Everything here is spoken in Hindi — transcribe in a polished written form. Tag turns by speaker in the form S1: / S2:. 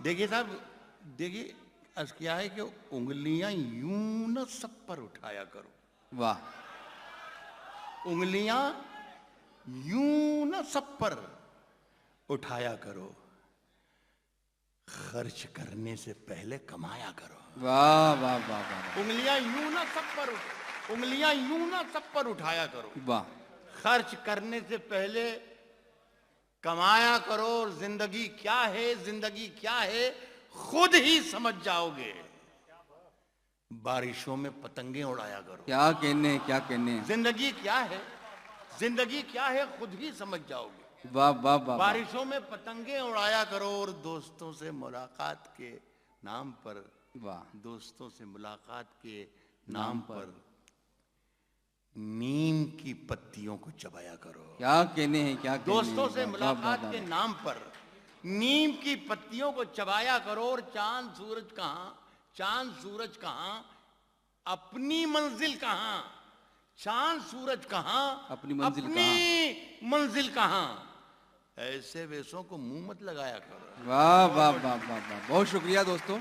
S1: देखिए साहब, देखिए क्या है कि उंगलियां यूं न सब पर उठाया करो।
S2: वाह।
S1: उंगलियां यूं न सब पर उठाया करो, खर्च करने से पहले कमाया करो।
S2: वाह वाह वाह वाह।
S1: उंगलियां यूं ना सब पर उंगलियां यूं ना सब पर उठाया करो,
S2: वाह।
S1: खर्च करने से पहले कमाया करो। और जिंदगी क्या है, जिंदगी क्या है खुद ही समझ जाओगे। बारिशों में पतंगे उड़ाया करो।
S2: क्या कहने, क्या कहने।
S1: जिंदगी क्या है, जिंदगी क्या है खुद ही समझ जाओगे।
S2: वाह वाह वाह।
S1: बारिशों में पतंगे उड़ाया करो और दोस्तों से मुलाकात के नाम पर,
S2: वाह,
S1: दोस्तों से मुलाकात के नाम पर नीम की पत्तियों को चबाया करो।
S2: क्या कहने हैं, क्या कहने।
S1: दोस्तों से मुलाकात के नाम पर नीम की पत्तियों को चबाया करो। और चांद सूरज कहां, चांद सूरज कहां, अपनी मंजिल कहां। चांद सूरज कहां,
S2: अपनी मंजिल
S1: अपनी मंजिल कहां। ऐसे वेशों को मुंह मत लगाया करो।
S2: वाह वाह वाह वाह वाह। बहुत शुक्रिया दोस्तों।